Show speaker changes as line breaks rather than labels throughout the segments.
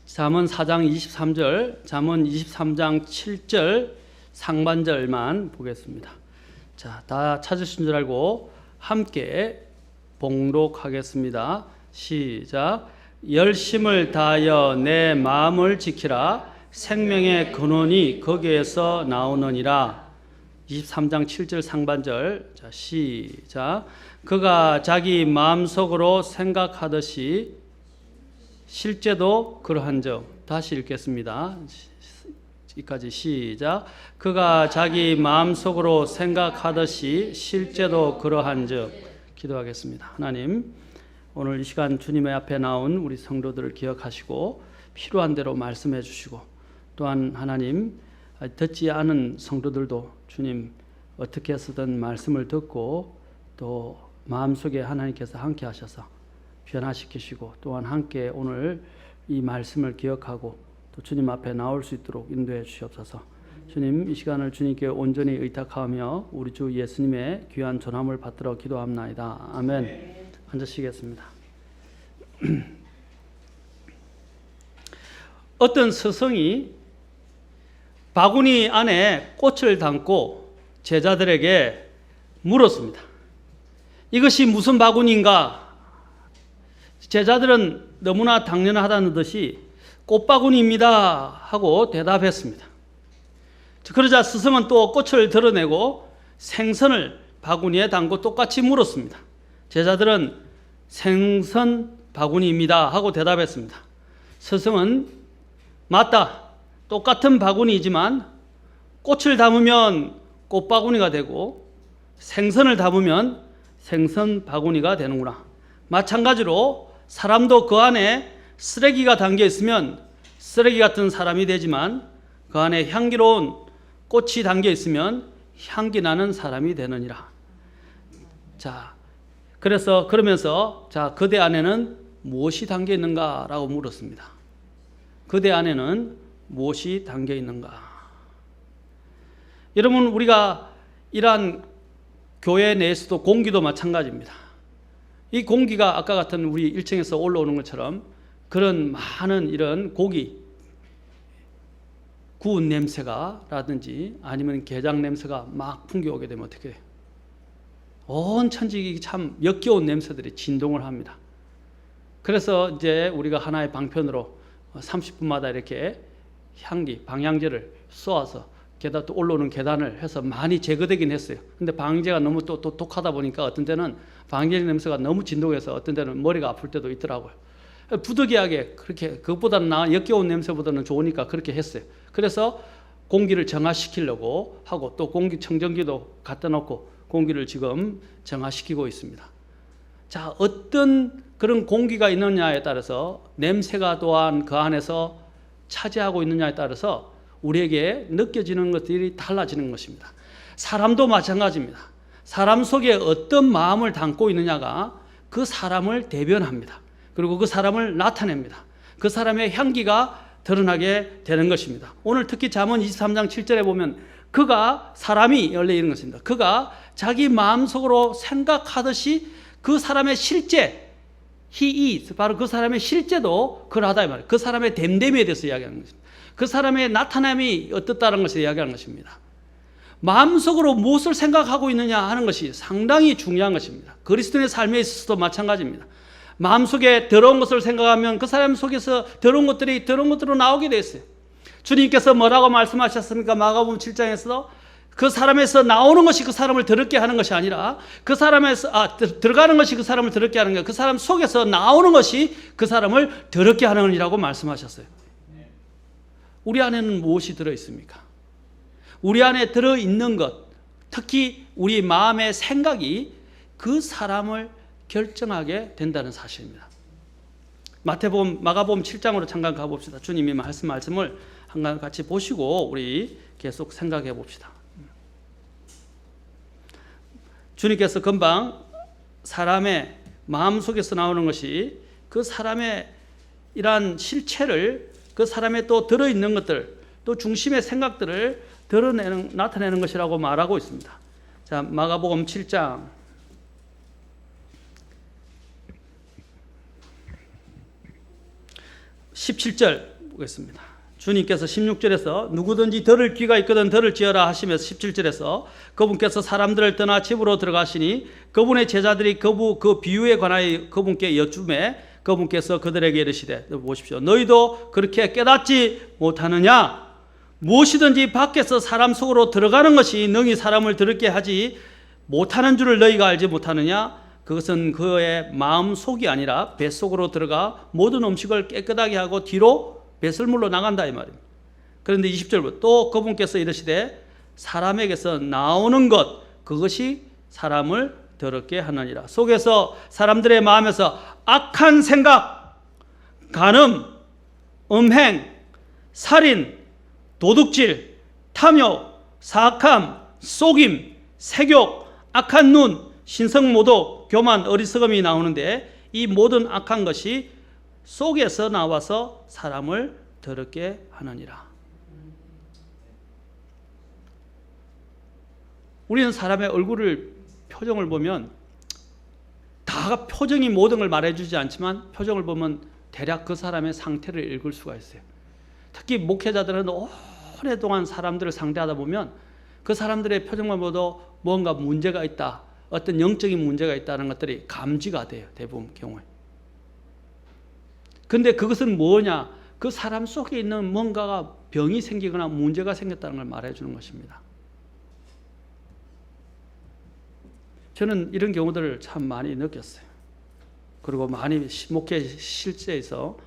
잠언 4장 23절, 잠언 23장 7절 상반절만 보겠습니다. 자, 다 찾으신 줄 알고 함께 봉독하겠습니다. 시작. 열심을 다하여 내 마음을 지키라. 생명의 근원이 거기에서 나오느니라. 23장 7절 상반절. 자, 시작. 그가 자기 마음속으로 생각하듯이 실제도 그러한즉. 다시 읽겠습니다. 여기까지 시작. 그가 자기 마음속으로 생각하듯이 실제도 그러한즉. 기도하겠습니다. 하나님, 오늘 이 시간 주님의 앞에 나온 우리 성도들을 기억하시고 필요한 대로 말씀해 주시고, 또한 하나님 듣지 않은 성도들도 주님 어떻게 해서든 말씀을 듣고 또 마음속에 하나님께서 함께 하셔서 변화시키시고, 또한 함께 오늘 이 말씀을 기억하고 또 주님 앞에 나올 수 있도록 인도해 주시옵소서. 주님, 이 시간을 주님께 온전히 의탁하며 우리 주 예수님의 귀한 전함을 받들어 기도합나이다. 아멘. 앉으시겠습니다. 어떤 스승이 바구니 안에 꽃을 담고 제자들에게 물었습니다. 이것이 무슨 바구니인가? 제자들은 너무나 당연하다는 듯이 꽃바구니입니다 하고 대답했습니다. 그러자 스승은 또 꽃을 드러내고 생선을 바구니에 담고 똑같이 물었습니다. 제자들은 생선 바구니입니다 하고 대답했습니다. 스승은 맞다, 똑같은 바구니이지만 꽃을 담으면 꽃바구니가 되고 생선을 담으면 생선 바구니가 되는구나. 마찬가지로 사람도 그 안에 쓰레기가 담겨 있으면 쓰레기 같은 사람이 되지만 그 안에 향기로운 꽃이 담겨 있으면 향기 나는 사람이 되느니라. 자, 그러면서 그대 안에는 무엇이 담겨 있는가라고 물었습니다. 그대 안에는 무엇이 담겨 있는가? 여러분, 우리가 이러한 교회 내에서도 공기도 마찬가지입니다. 이 공기가 아까 같은 우리 1층에서 올라오는 것처럼 그런 많은 이런 고기, 구운 냄새가라든지 아니면 게장 냄새가 막 풍겨오게 되면 어떻게 해요? 온 천지가 참 역겨운 냄새들이 진동을 합니다. 그래서 이제 우리가 하나의 방편으로 30분마다 이렇게 향기, 방향제를 쏘아서 또 올라오는 계단을 해서 많이 제거되긴 했어요. 근데 방향제가 너무 또 독하다 보니까 어떤 때는 방향제 냄새가 너무 진동해서 어떤 때는 머리가 아플 때도 있더라고요. 부득이하게 그렇게, 그것보다는 역겨운 냄새보다는 좋으니까 그렇게 했어요. 그래서 공기를 정화시키려고 하고 또 공기청정기도 갖다 놓고 공기를 지금 정화시키고 있습니다. 자, 어떤 그런 공기가 있느냐에 따라서 냄새가 또한 그 안에서 차지하고 있느냐에 따라서 우리에게 느껴지는 것들이 달라지는 것입니다. 사람도 마찬가지입니다. 사람 속에 어떤 마음을 담고 있느냐가 그 사람을 대변합니다. 그리고 그 사람을 나타냅니다. 그 사람의 향기가 드러나게 되는 것입니다. 오늘 특히 잠언 23장 7절에 보면 그가, 사람이 원래 이런 것입니다. 그가 자기 마음속으로 생각하듯이 그 사람의 실제, he is, 바로 그 사람의 실제도 그러하다 이 말이에요. 그 사람의 됨됨이에 대해서 이야기하는 것입니다. 그 사람의 나타남이 어떻다는 것을 이야기하는 것입니다. 마음속으로 무엇을 생각하고 있느냐 하는 것이 상당히 중요한 것입니다. 그리스도인의 삶에 있어서도 마찬가지입니다. 마음속에 더러운 것을 생각하면 그 사람 속에서 더러운 것들로 나오게 돼 있어요. 주님께서 뭐라고 말씀하셨습니까? 마가복음 7장에서 그 사람에서 나오는 것이 그 사람을 더럽게 하는 것이 아니라 그 사람에서 들어가는 것이 그 사람을 더럽게 하는 거예요. 그 사람 속에서 나오는 것이 그 사람을 더럽게 하는 일이라고 말씀하셨어요. 우리 안에는 무엇이 들어있습니까? 우리 안에 들어있는 것, 특히 우리 마음의 생각이 그 사람을 결정하게 된다는 사실입니다. 마가복음 7장으로 잠깐 가봅시다. 주님이 말씀을 한번 같이 보시고 우리 계속 생각해 봅시다. 주님께서 금방 사람의 마음속에서 나오는 것이 그 사람의 이러한 실체를, 그 사람의 또 들어있는 것들, 또 중심의 생각들을 나타내는 것이라고 말하고 있습니다. 자, 마가복음 7장 17절 보겠습니다. 주님께서 16절에서 누구든지 들을 귀가 있거든 들을 지어라 하시면서 17절에서 그분께서 사람들을 떠나 집으로 들어가시니 그분의 제자들이 그 비유에 관하여 그분께 여쭈매 그분께서 그들에게 이르시되, 보십시오. 너희도 그렇게 깨닫지 못하느냐? 무엇이든지 밖에서 사람 속으로 들어가는 것이 능히 사람을 들게 하지 못하는 줄을 너희가 알지 못하느냐? 그것은 그의 마음 속이 아니라 뱃속으로 들어가 모든 음식을 깨끗하게 하고 뒤로 배설물로 나간다 이 말입니다. 그런데 20절부터 또 그분께서 이르시되 사람에게서 나오는 것 그것이 사람을 더럽게 하느니라. 속에서 사람들의 마음에서 악한 생각, 간음, 음행, 살인, 도둑질, 탐욕, 사악함, 속임, 색욕, 악한 눈, 신성모독, 교만, 어리석음이 나오는데 이 모든 악한 것이 속에서 나와서 사람을 더럽게 하느니라. 우리는 사람의 얼굴을 표정을 보면 다 표정이 모든 걸 말해주지 않지만 표정을 보면 대략 그 사람의 상태를 읽을 수가 있어요. 특히 목회자들은 오랫동안 사람들을 상대하다 보면 그 사람들의 표정만 봐도 뭔가 문제가 있다, 어떤 영적인 문제가 있다는 것들이 감지가 돼요. 대부분 경우에. 근데 그것은 뭐냐? 그 사람 속에 있는 뭔가가 병이 생기거나 문제가 생겼다는 걸 말해주는 것입니다. 저는 이런 경우들을 참 많이 느꼈어요. 그리고 많이 목회 실제에서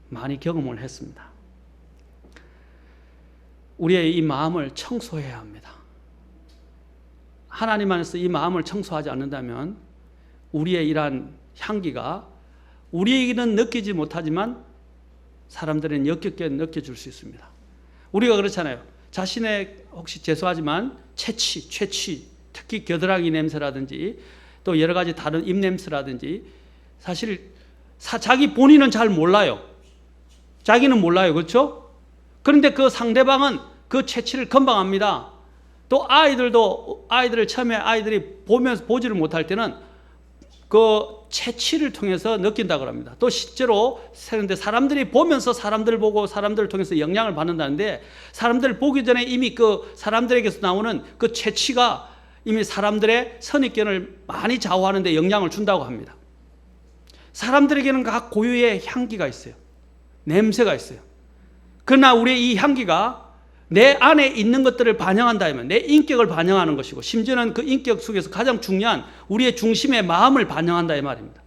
많이 경험을 했습니다. 우리의 이 마음을 청소해야 합니다. 하나님 안에서 이 마음을 청소하지 않는다면 우리의 이러한 향기가 우리에게는 느끼지 못하지만 사람들은 역겹게 느껴줄 수 있습니다. 우리가 그렇잖아요. 자신의 혹시 죄송하지만 채취, 특히 겨드랑이 냄새라든지 또 여러 가지 다른 입냄새라든지 사실 자기 본인은 잘 몰라요. 자기는 몰라요. 그렇죠? 그런데 그 상대방은 그 채취를 금방 압니다. 또 아이들을 처음에 아이들이 보지를 못할 때는 그 채취를 통해서 느낀다고 합니다. 또 실제로 그런데 사람들이 보면서 사람들 보고 사람들을 통해서 영향을 받는다는데 사람들 보기 전에 이미 그 사람들에게서 나오는 그 채취가 이미 사람들의 선입견을 많이 좌우하는 데 영향을 준다고 합니다. 사람들에게는 각 고유의 향기가 있어요. 냄새가 있어요. 그러나 우리의 이 향기가 내 안에 있는 것들을 반영한다 하면 내 인격을 반영하는 것이고 심지어는 그 인격 속에서 가장 중요한 우리의 중심의 마음을 반영한다 이 말입니다.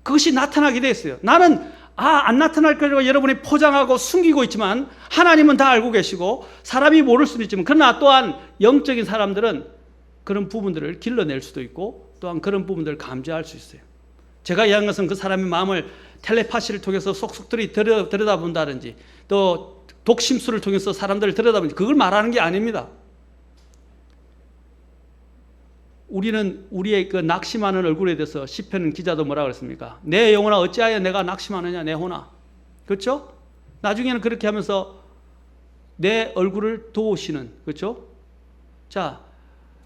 그것이 나타나게 돼 있어요. 나는 안 나타날 거라고 여러분이 포장하고 숨기고 있지만 하나님은 다 알고 계시고 사람이 모를 수도 있지만 그러나 또한 영적인 사람들은 그런 부분들을 길러낼 수도 있고 또한 그런 부분들을 감지할 수 있어요. 제가 이야기한 것은 그 사람의 마음을 텔레파시를 통해서 속속들이 들여다본다든지 또 독심술을 통해서 사람들을 들여다보니 그걸 말하는 게 아닙니다. 우리는 우리의 그 낙심하는 얼굴에 대해서 시편 기자도 뭐라 그랬습니까? 내 영혼아 어찌하여 내가 낙심하느냐 내 혼아. 그렇죠? 나중에는 그렇게 하면서 내 얼굴을 도우시는, 그렇죠? 자,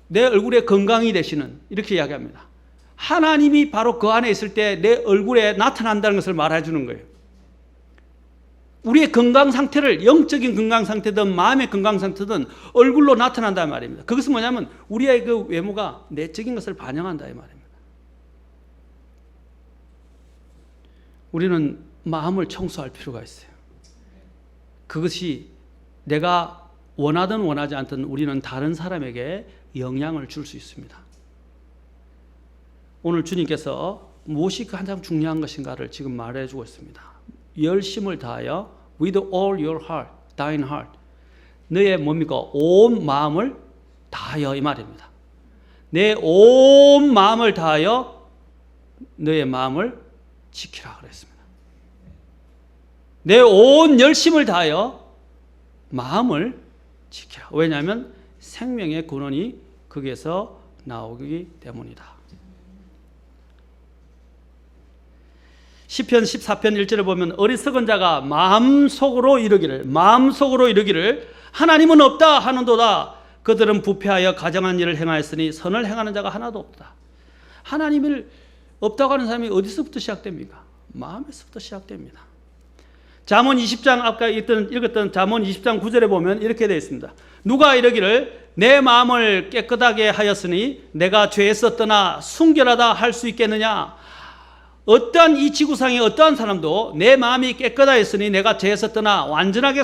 내 얼굴에 건강이 되시는 이렇게 이야기합니다. 하나님이 바로 그 안에 있을 때 내 얼굴에 나타난다는 것을 말해 주는 거예요. 우리의 건강 상태를 영적인 건강 상태든 마음의 건강 상태든 얼굴로 나타난다는 말입니다. 그것은 뭐냐면 우리의 그 외모가 내적인 것을 반영한다 이 말입니다. 우리는 마음을 청소할 필요가 있어요. 그것이 내가 원하든 원하지 않든 우리는 다른 사람에게 영향을 줄 수 있습니다. 오늘 주님께서 무엇이 가장 중요한 것인가를 지금 말해주고 있습니다. 열심을 다하여 with all your heart, thine heart. 너의 뭡니까? 온 마음을 다하여 이 말입니다. 내 온 마음을 다하여 너의 마음을 지키라 그랬습니다. 내 온 열심을 다하여 마음을 지키라. 왜냐하면 생명의 근원이 거기에서 나오기 때문이다. 시편 14편 1절에 보면 어리석은 자가 마음속으로 이르기를 하나님은 없다 하는도다. 그들은 부패하여 가정한 일을 행하였으니 선을 행하는 자가 하나도 없다. 하나님을 없다고 하는 사람이 어디서부터 시작됩니까? 마음에서부터 시작됩니다. 잠언 20장 아까 읽었던 잠언 20장 9절에 보면 이렇게 되어 있습니다. 누가 이르기를 내 마음을 깨끗하게 하였으니 내가 죄에서 떠나 순결하다 할 수 있겠느냐. 어떠한 이 지구상의 어떠한 사람도 내 마음이 깨끗하였으니 내가 죄에서 떠나 완전하게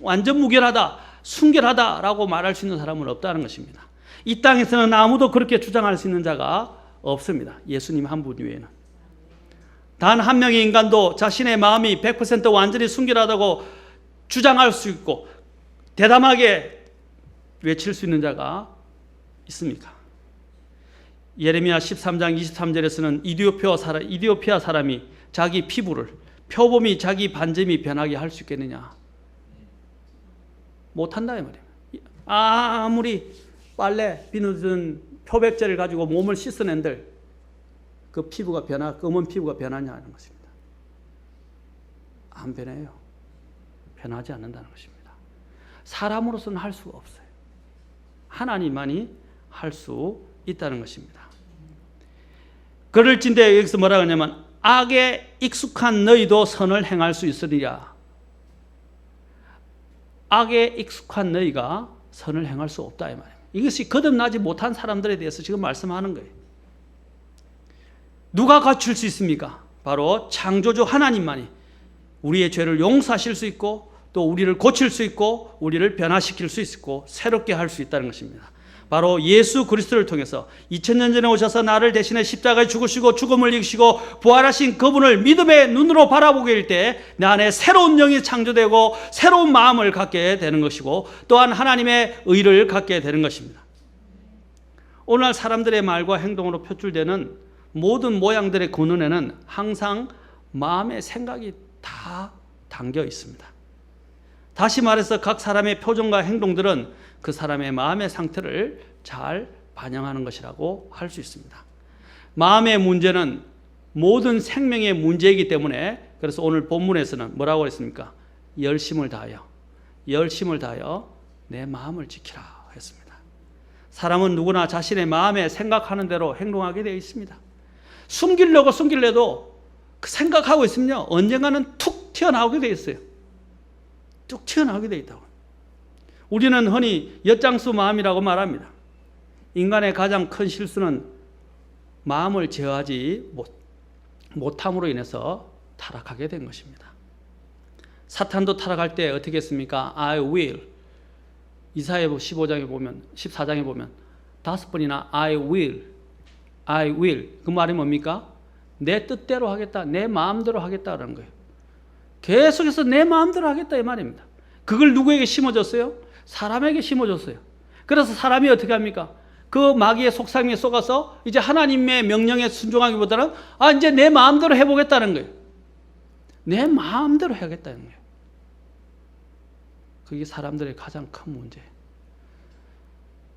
완전 무결하다, 순결하다라고 말할 수 있는 사람은 없다는 것입니다. 이 땅에서는 아무도 그렇게 주장할 수 있는 자가 없습니다. 예수님 한 분 외에는. 단 한 명의 인간도 자신의 마음이 100% 완전히 순결하다고 주장할 수 있고 대담하게 외칠 수 있는 자가 있습니까? 예레미야 13장 23절에서는 이디오피아 사람이 자기 피부를 표범이 자기 반점이 변하게 할 수 있겠느냐? 못한다 이 말이에요. 아무리 빨래 비누든 표백제를 가지고 몸을 씻어낸들 그 피부가 검은 피부가 변하냐 하는 것입니다. 안 변해요. 변하지 않는다는 것입니다. 사람으로서는 할 수가 없어요. 하나님만이 할 수 있다는 것입니다. 그럴진대 여기서 뭐라고 하냐면 악에 익숙한 너희도 선을 행할 수 있으리라. 악에 익숙한 너희가 선을 행할 수 없다 이 말이에요. 이것이 거듭나지 못한 사람들에 대해서 지금 말씀하는 거예요. 누가 갖출 수 있습니까? 바로 창조주 하나님만이 우리의 죄를 용서하실 수 있고 또 우리를 고칠 수 있고 우리를 변화시킬 수 있고 새롭게 할 수 있다는 것입니다. 바로 예수 그리스도를 통해서 2000년 전에 오셔서 나를 대신해 십자가에 죽으시고 죽음을 이기시고 부활하신 그분을 믿음의 눈으로 바라보게 될 때 내 안에 새로운 영이 창조되고 새로운 마음을 갖게 되는 것이고 또한 하나님의 의를 갖게 되는 것입니다. 오늘날 사람들의 말과 행동으로 표출되는 모든 모양들의 근원에는 항상 마음의 생각이 다 담겨 있습니다. 다시 말해서 각 사람의 표정과 행동들은 그 사람의 마음의 상태를 잘 반영하는 것이라고 할 수 있습니다. 마음의 문제는 모든 생명의 문제이기 때문에 그래서 오늘 본문에서는 뭐라고 했습니까? 열심을 다하여 내 마음을 지키라 했습니다. 사람은 누구나 자신의 마음에 생각하는 대로 행동하게 되어 있습니다. 숨기려도 그 생각하고 있으면요 언젠가는 툭 튀어나오게 되어 있어요. 툭 튀어나오게 되어 있다고. 우리는 흔히 엿장수 마음이라고 말합니다. 인간의 가장 큰 실수는 마음을 제어하지 못함으로 인해서 타락하게 된 것입니다. 사탄도 타락할 때 어떻게 했습니까? I will. 이사야서 14장에 보면 5번이나 I will. 그 말이 뭡니까? 내 뜻대로 하겠다. 내 마음대로 하겠다라는 거예요. 계속해서 내 마음대로 하겠다 이 말입니다. 그걸 누구에게 심어줬어요? 사람에게 심어줬어요. 그래서 사람이 어떻게 합니까? 그 마귀의 속삭임에 속아서 이제 하나님의 명령에 순종하기보다는 이제 내 마음대로 해보겠다는 거예요. 내 마음대로 해야겠다는 거예요. 그게 사람들의 가장 큰 문제예요.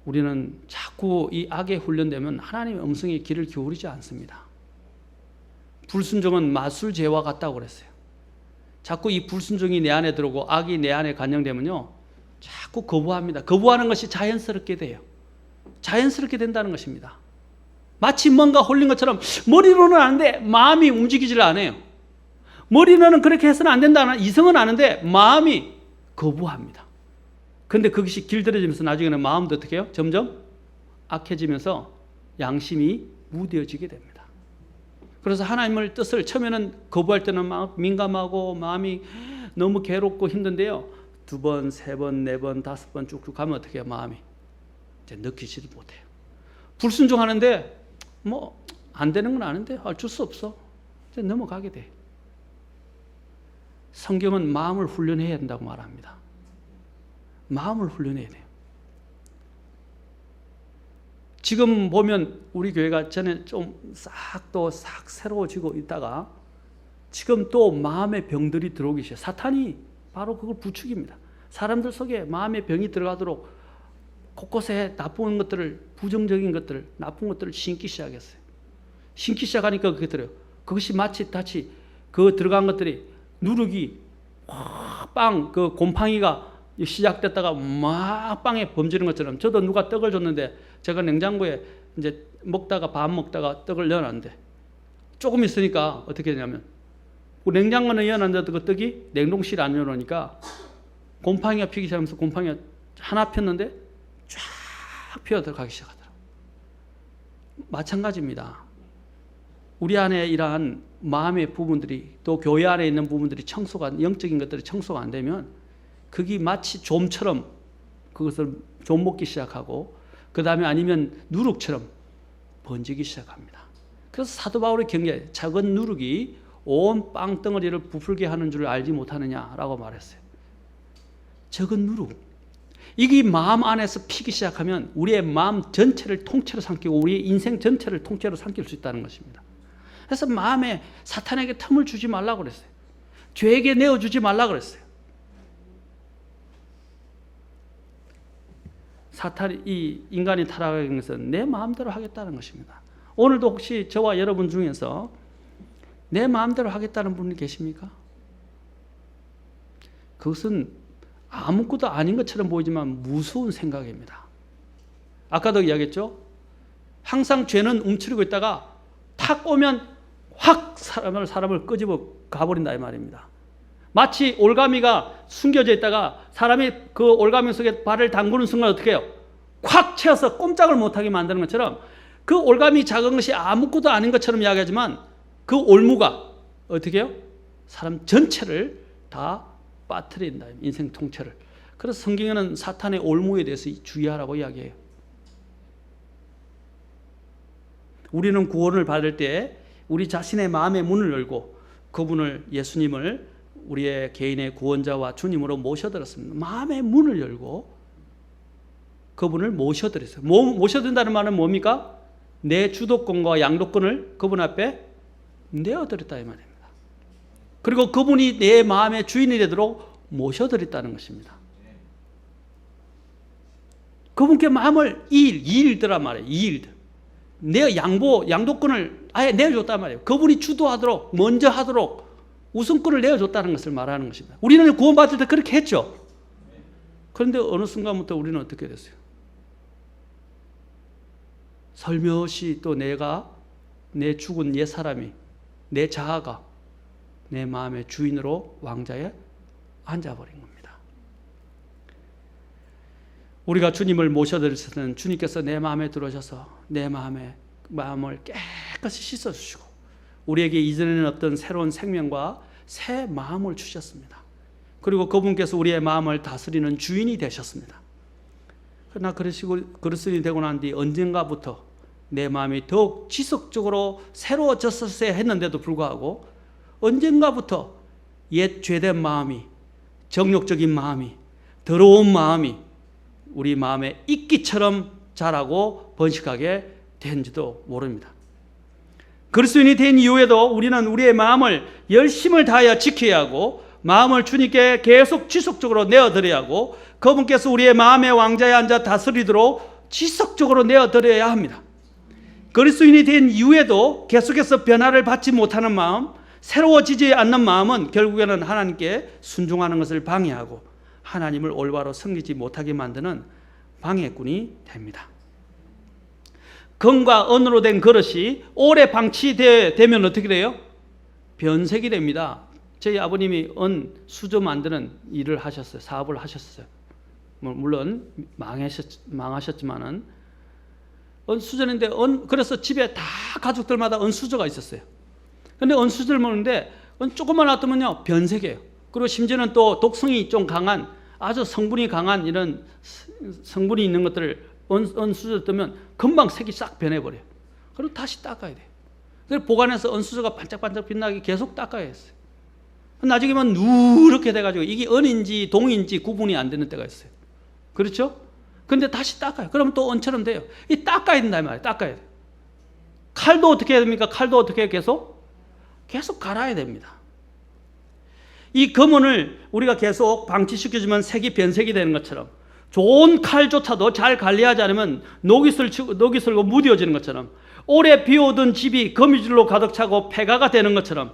우리는 자꾸 이 악에 훈련되면 하나님의 음성에 귀를 기울이지 않습니다. 불순종은 마술제와 같다고 그랬어요. 자꾸 이 불순종이 내 안에 들어오고 악이 내 안에 관영되면요 자꾸 거부합니다. 거부하는 것이 자연스럽게 돼요. 자연스럽게 된다는 것입니다. 마치 뭔가 홀린 것처럼 머리로는 아는데 마음이 움직이질 않아요. 머리로는 그렇게 해서는 안 된다는 이성은 아는데 마음이 거부합니다. 그런데 그것이 길들여지면서 나중에는 마음도 어떻게 해요? 점점 악해지면서 양심이 무뎌지게 됩니다. 그래서 하나님의 뜻을 처음에는 거부할 때는 막 민감하고 마음이 너무 괴롭고 힘든데요. 2번, 3번, 4번, 5번 쭉쭉 가면 어떻게 해요? 마음이 이제 느끼지도 못해요. 불순종하는데 뭐 안 되는 건 아는데 어쩔 수 없어. 이제 넘어가게 돼. 성경은 마음을 훈련해야 된다고 말합니다. 마음을 훈련해야 돼요. 지금 보면 우리 교회가 전에 좀 싹 새로워지고 있다가 지금 또 마음의 병들이 들어오기 시작해요. 사탄이 바로 그걸 부추깁니다. 사람들 속에 마음의 병이 들어가도록 곳곳에 나쁜 것들을, 부정적인 것들을, 나쁜 것들을 심기 시작했어요. 심기 시작하니까 그게 들어요. 그것이 마치 그 들어간 것들이 누룩이 빵, 그 곰팡이가 시작됐다가 막 빵에 범지는 것처럼, 저도 누가 떡을 줬는데 제가 냉장고에 이제 밥 먹다가 떡을 넣어놨는데 조금 있으니까 어떻게 되냐면, 그 냉장고는 넣어놨는데 그 떡이 냉동실에 안 넣어놓으니까 곰팡이가 피기 시작하면서 곰팡이가 하나 폈는데 쫙 피어 들어가기 시작하더라고요. 마찬가지입니다. 우리 안에 이러한 마음의 부분들이, 또 교회 안에 있는 부분들이 영적인 것들이 청소가 안 되면 그게 마치 좀처럼 그것을 좀 먹기 시작하고, 그 다음에 아니면 누룩처럼 번지기 시작합니다. 그래서 사도 바울의 경계에 작은 누룩이 온 빵덩어리를 부풀게 하는 줄 알지 못하느냐라고 말했어요. 작은 누룩. 이게 마음 안에서 피기 시작하면 우리의 마음 전체를 통째로 삼키고 우리의 인생 전체를 통째로 삼킬 수 있다는 것입니다. 그래서 마음에 사탄에게 틈을 주지 말라고 그랬어요. 죄에게 내어주지 말라고 그랬어요. 이 인간이 타락하는 것은 내 마음대로 하겠다는 것입니다. 오늘도 혹시 저와 여러분 중에서 내 마음대로 하겠다는 분이 계십니까? 그것은 아무것도 아닌 것처럼 보이지만 무서운 생각입니다. 아까도 이야기했죠? 항상 죄는 움츠리고 있다가 탁 오면 확 사람을 끄집어 가버린다 이 말입니다. 마치 올가미가 숨겨져 있다가 사람이 그 올가미 속에 발을 담그는 순간 어떻게 해요? 콱 채워서 꼼짝을 못하게 만드는 것처럼, 그 올가미 작은 것이 아무것도 아닌 것처럼 이야기하지만 그 올무가 어떻게 해요? 사람 전체를 다 빠뜨린다. 인생 통째를. 그래서 성경에는 사탄의 올무에 대해서 주의하라고 이야기해요. 우리는 구원을 받을 때 우리 자신의 마음의 문을 열고 그분을, 예수님을 우리의 개인의 구원자와 주님으로 모셔드렸습니다. 마음의 문을 열고 그분을 모셔드렸어요. 모셔든다는 말은 뭡니까? 내 주도권과 양도권을 그분 앞에 내어드렸다 이 말입니다. 그리고 그분이 내 마음의 주인이 되도록 모셔드렸다는 것입니다. 그분께 마음을 이일드란 말이에요. 이일드. 내 양도권을 아예 내어줬단 말이에요. 그분이 주도하도록, 먼저 하도록 우선권을 내어줬다는 것을 말하는 것입니다. 우리는 구원받을 때 그렇게 했죠. 그런데 어느 순간부터 우리는 어떻게 됐어요? 살며시 또 내 죽은 옛사람이, 내 자아가 내 마음의 주인으로 왕자에 앉아버린 겁니다. 우리가 주님을 모셔드릴 때는 주님께서 내 마음에 들어오셔서 내 마음을 깨끗이 씻어주시고 우리에게 이전에는 없던 새로운 생명과 새 마음을 주셨습니다. 그리고 그분께서 우리의 마음을 다스리는 주인이 되셨습니다. 그러나 그리스도인이 되고 난 뒤 언젠가부터 내 마음이 더욱 지속적으로 새로워졌었어야 했는데도 불구하고 언젠가부터 옛 죄된 마음이, 정욕적인 마음이, 더러운 마음이 우리 마음에 이끼처럼 자라고 번식하게 된지도 모릅니다. 그리스도인이 된 이후에도 우리는 우리의 마음을 열심을 다하여 지켜야 하고 마음을 주님께 계속 지속적으로 내어드려야 하고 그분께서 우리의 마음의 왕자에 앉아 다스리도록 지속적으로 내어드려야 합니다. 그리스도인이 된 이후에도 계속해서 변화를 받지 못하는 마음, 새로워지지 않는 마음은 결국에는 하나님께 순종하는 것을 방해하고 하나님을 올바로 섬기지 못하게 만드는 방해꾼이 됩니다. 금과 은으로 된 그릇이 오래 방치되면 어떻게 돼요? 변색이 됩니다. 저희 아버님이 수저 만드는 일을 하셨어요. 사업을 하셨어요. 물론 망하셨지만은 수저인데 그래서 집에 다 가족들마다 수저가 있었어요. 근데 수저를 먹는데 조금만 놔두면요 변색해요. 그리고 심지어는 또 독성이 좀 강한, 아주 성분이 강한 이런 성분이 있는 것들을 수저에 뜨면 금방 색이 싹 변해버려요. 그리고 다시 닦아야 돼요. 그래서 보관해서 수저가 반짝반짝 빛나게 계속 닦아야 했어요. 나중에는 누렇게 돼가지고 이게 은인지 동인지 구분이 안 되는 때가 있어요. 그렇죠? 근데 다시 닦아요. 그러면 또 은처럼 돼요. 이 닦아야 된다 말이에요. 닦아야 돼요. 칼도 어떻게 해야 됩니까? 칼도 어떻게 해요? 계속 갈아야 됩니다. 이 금은을 우리가 계속 방치시켜주면 색이 변색이 되는 것처럼 좋은 칼조차도 잘 관리하지 않으면 녹이 슬고 무뎌지는 것처럼, 오래 비오던 집이 거미줄로 가득 차고 폐가가 되는 것처럼,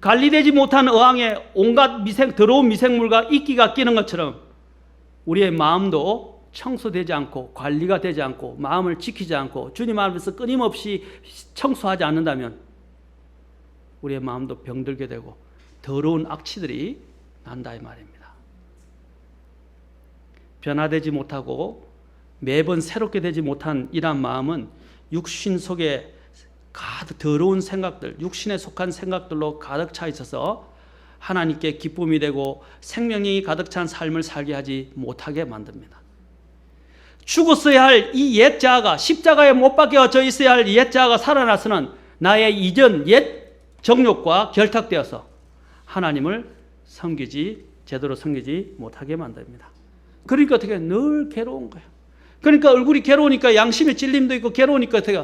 관리되지 못한 어항에 온갖 더러운 미생물과 이끼가 끼는 것처럼 우리의 마음도 청소되지 않고 관리가 되지 않고 마음을 지키지 않고 주님 앞에서 끊임없이 청소하지 않는다면 우리의 마음도 병들게 되고 더러운 악취들이 난다 이 말입니다. 변화되지 못하고 매번 새롭게 되지 못한 이러한 마음은 육신 속에 가득 더러운 생각들, 육신에 속한 생각들로 가득 차 있어서 하나님께 기쁨이 되고 생명력이 가득 찬 삶을 살게 하지 못하게 만듭니다. 죽었어야 할 이 옛 자아가, 십자가에 못 박혀져 있어야 할 옛 자아가 살아나서는 나의 이전 옛 정욕과 결탁되어서 하나님을 제대로 섬기지 못하게 만듭니다. 그러니까 어떻게 늘 괴로운 거예요. 그러니까 얼굴이 괴로우니까 양심의 찔림도 있고, 괴로우니까 어떻게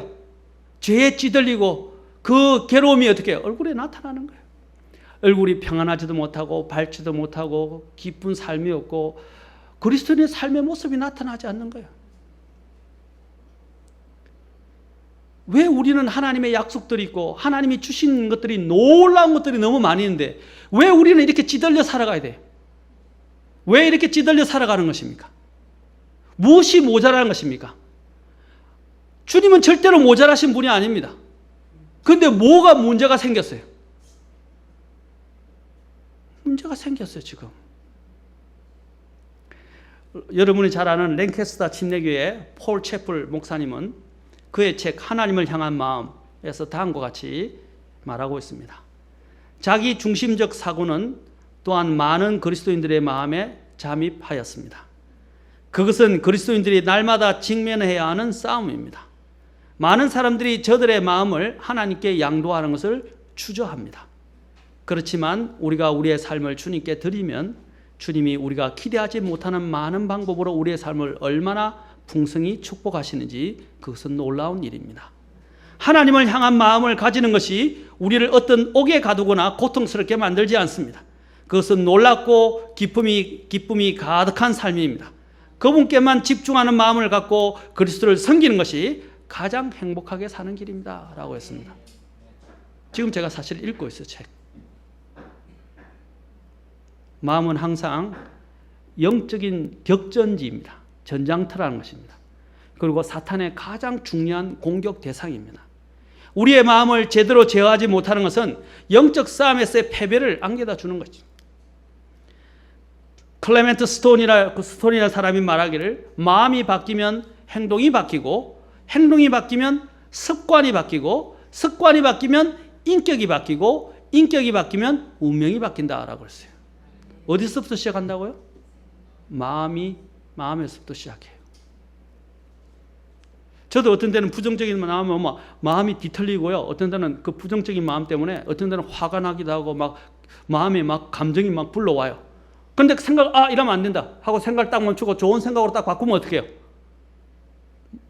죄에 찌들리고, 그 괴로움이 어떻게 얼굴에 나타나는 거예요. 얼굴이 평안하지도 못하고 밝지도 못하고 기쁜 삶이 없고 그리스도인의 삶의 모습이 나타나지 않는 거예요. 왜 우리는 하나님의 약속들이 있고 하나님이 주신 것들이, 놀라운 것들이 너무 많이 있는데 왜 우리는 이렇게 찌들려 살아가야 돼요? 왜 이렇게 찌들려 살아가는 것입니까? 무엇이 모자라는 것입니까? 주님은 절대로 모자라신 분이 아닙니다. 그런데 뭐가 문제가 생겼어요? 문제가 생겼어요 지금. 여러분이 잘 아는 랭캐스터 침례교회 폴 채플 목사님은 그의 책 하나님을 향한 마음에서 다음과 같이 말하고 있습니다. 자기 중심적 사고는 또한 많은 그리스도인들의 마음에 잠입하였습니다. 그것은 그리스도인들이 날마다 직면해야 하는 싸움입니다. 많은 사람들이 저들의 마음을 하나님께 양도하는 것을 추저합니다. 그렇지만 우리가 우리의 삶을 주님께 드리면 주님이 우리가 기대하지 못하는 많은 방법으로 우리의 삶을 얼마나 풍성히 축복하시는지 그것은 놀라운 일입니다. 하나님을 향한 마음을 가지는 것이 우리를 어떤 옥에 가두거나 고통스럽게 만들지 않습니다. 그것은 놀랍고 기쁨이 가득한 삶입니다. 그분께만 집중하는 마음을 갖고 그리스도를 섬기는 것이 가장 행복하게 사는 길입니다 라고 했습니다. 지금 제가 사실 읽고 있어요 책. 마음은 항상 영적인 격전지입니다. 전장터라는 것입니다. 그리고 사탄의 가장 중요한 공격 대상입니다. 우리의 마음을 제대로 제어하지 못하는 것은 영적 싸움에서의 패배를 안겨다 주는 거죠. 클레멘트 스톤이라는 사람이 말하기를 마음이 바뀌면 행동이 바뀌고 행동이 바뀌면 습관이 바뀌고 습관이 바뀌면 인격이 바뀌고 인격이 바뀌면 운명이 바뀐다라고 했어요. 어디서부터 시작한다고요? 마음에서부터 시작해요. 저도 어떤 때는 부정적인 마음이 오면 마음이 뒤틀리고요. 어떤 때는 그 부정적인 마음 때문에 어떤 때는 화가 나기도 하고 마음에 감정이 불러와요. 근데 이러면 안 된다 하고 생각을 딱 멈추고 좋은 생각으로 딱 바꾸면 어떻게 해요?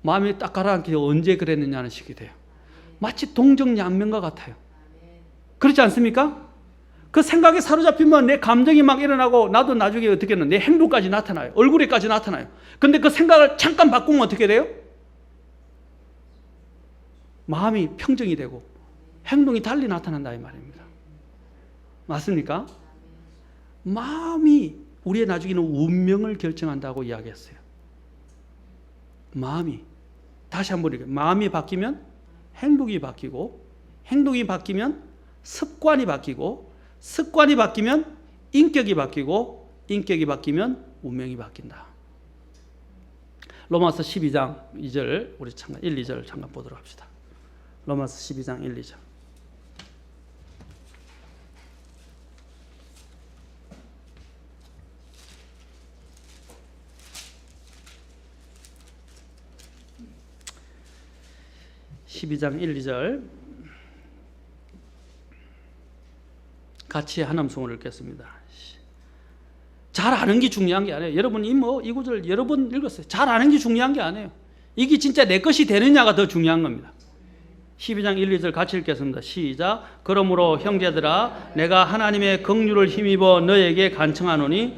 마음이 딱 가라앉기 언제 그랬느냐는 식이 돼요. 마치 동정양면과 같아요. 그렇지 않습니까? 그 생각에 사로잡히면 내 감정이 일어나고 나도 나중에 어떻게 하는 내 행동까지 나타나요. 얼굴에까지 나타나요. 근데 그 생각을 잠깐 바꾸면 어떻게 돼요? 마음이 평정이 되고 행동이 달리 나타난다 이 말입니다. 맞습니까? 마음이 우리의 나중에는 운명을 결정한다고 이야기했어요. 마음이 다시 한번 이렇게 마음이 바뀌면 행동이 바뀌고 행동이 바뀌면 습관이 바뀌고 습관이 바뀌면 인격이 바뀌고 인격이 바뀌면 운명이 바뀐다. 로마서 12장 2절 우리 1, 2절 잠깐 보도록 합시다. 로마서 12장 1, 2절. (12장 1, 2절) 같이 한 음성으로 읽겠습니다. 잘 아는 게 중요한 게 아니에요. 여러분 이 구절 여러 번 읽었어요. 잘 아는 게 중요한 게 아니에요. 이게 진짜 내 것이 되느냐가 더 중요한 겁니다. 12장 1, 2절 같이 읽겠습니다. 시작. 그러므로 형제들아 내가 하나님의 긍휼을 힘입어 너에게 간청하노니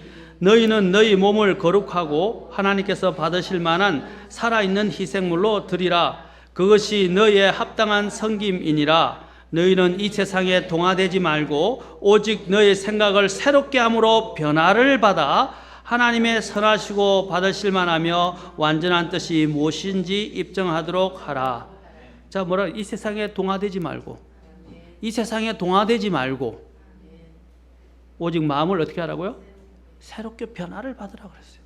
너희는 너희 몸을 거룩하고 하나님께서 받으실 만한 살아있는 희생물로 드리라. 그것이 너희의 합당한 섬김이니라. 너희는 이 세상에 동화되지 말고 오직 너희 생각을 새롭게 함으로 변화를 받아 하나님의 선하시고 받으실 만하며 완전한 뜻이 무엇인지 입증하도록 하라. 자, 뭐라? 이 세상에 동화되지 말고, 이 세상에 동화되지 말고 오직 마음을 어떻게 하라고요? 새롭게 변화를 받으라고 그랬어요.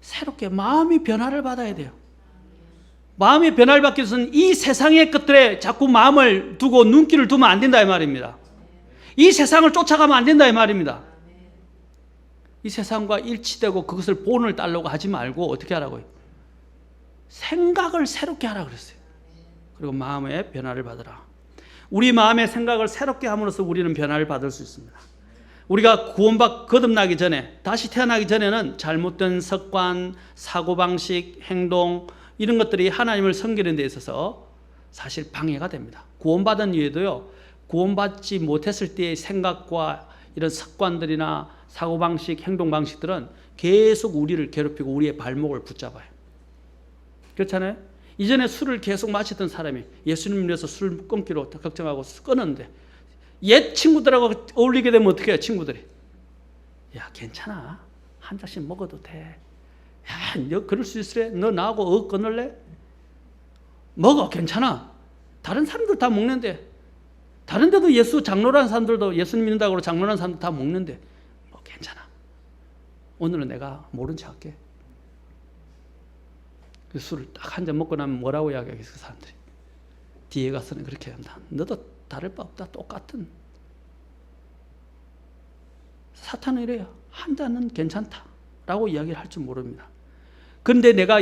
새롭게 마음이 변화를 받아야 돼요. 마음의 변화를 받기 위해서는 이 세상의 것들에 자꾸 마음을 두고 눈길을 두면 안 된다 이 말입니다. 이 세상을 쫓아가면 안 된다 이 말입니다. 이 세상과 일치되고 그것을 본을 따르려고 하지 말고 어떻게 하라고요? 생각을 새롭게 하라 그랬어요. 그리고 마음의 변화를 받으라. 우리 마음의 생각을 새롭게 함으로써 우리는 변화를 받을 수 있습니다. 우리가 거듭나기 전에, 다시 태어나기 전에는 잘못된 습관, 사고방식, 행동 이런 것들이 하나님을 섬기는 데 있어서 사실 방해가 됩니다. 구원받은 이후에도요, 구원받지 못했을 때의 생각과 이런 습관들이나 사고방식, 행동방식들은 계속 우리를 괴롭히고 우리의 발목을 붙잡아요. 그렇잖아요? 이전에 술을 계속 마시던 사람이 예수님을 위해서 술 끊기로 걱정하고 끊었는데 옛 친구들하고 어울리게 되면 어떻게 해요? 친구들이 야 괜찮아, 한 잔씩 먹어도 돼. 야 너 그럴 수 있으래? 너 나하고 끊을래? 먹어, 괜찮아. 다른 사람들 다 먹는데, 다른 데도 예수 장로라는 사람들도 예수님 믿는다고 장로라는 사람들 다 먹는데 뭐 괜찮아. 오늘은 내가 모른 척 할게. 그 술을 딱 한 잔 먹고 나면 뭐라고 이야기하겠어 그 사람들이. 뒤에 가서는 그렇게 한다. 너도 다를 바 없다. 똑같은. 사탄은 이래요. 한 잔은 괜찮다라고 이야기를 할 줄 모릅니다. 그런데 내가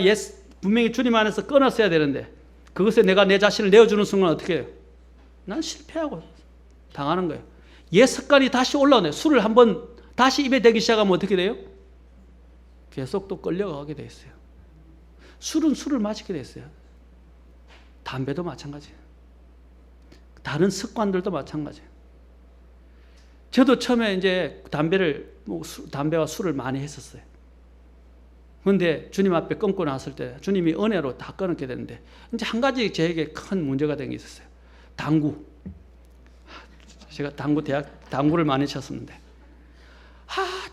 분명히 주님 안에서 끊었어야 되는데 그것에 내가 내 자신을 내어주는 순간 어떻게 해요? 난 실패하고 당하는 거예요. 옛 습관이 다시 올라오네. 술을 한번 다시 입에 대기 시작하면 어떻게 돼요? 계속 또 끌려가게 돼 있어요. 술은 술을 마시게 돼 있어요. 담배도 마찬가지예요. 다른 습관들도 마찬가지예요. 저도 처음에 이제 담배와 술을 많이 했었어요. 그런데 주님 앞에 끊고 나왔을 때 주님이 은혜로 다 끊게 되는데 이제 한 가지 저에게 큰 문제가 된 게 있었어요. 당구. 제가 당구를 많이 쳤었는데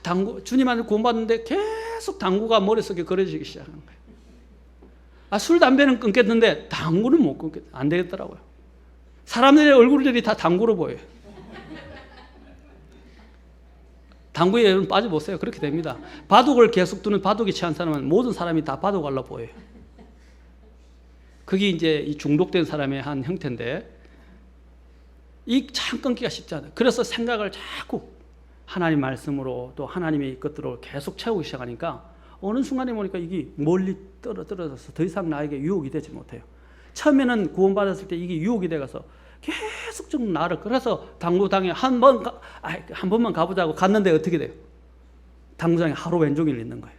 당구 주님한테 구원받는데 계속 당구가 머릿속에 그려지기 시작하는 거예요. 술 담배는 끊겠는데 당구는 못 끊겠, 안 되겠더라고요. 사람들의 얼굴들이 다 당구로 보여요. 당구에 여러분 빠져보세요. 그렇게 됩니다. 바둑을 계속 두는 바둑이 취한 사람은 모든 사람이 다 바둑알로 보여요. 그게 이제 이 중독된 사람의 한 형태인데 이 참 끊기가 쉽지 않아요. 그래서 생각을 자꾸 하나님 말씀으로 또 하나님의 것들을 계속 채우기 시작하니까 어느 순간에 보니까 이게 멀리 떨어져서 더 이상 나에게 유혹이 되지 못해요. 처음에는 구원받았을 때 이게 유혹이 돼가서 계속 좀 나를, 그래서 당구장에 한 번만 가보자고 갔는데 어떻게 돼요? 당구장에 하루 왼종일 있는 거예요.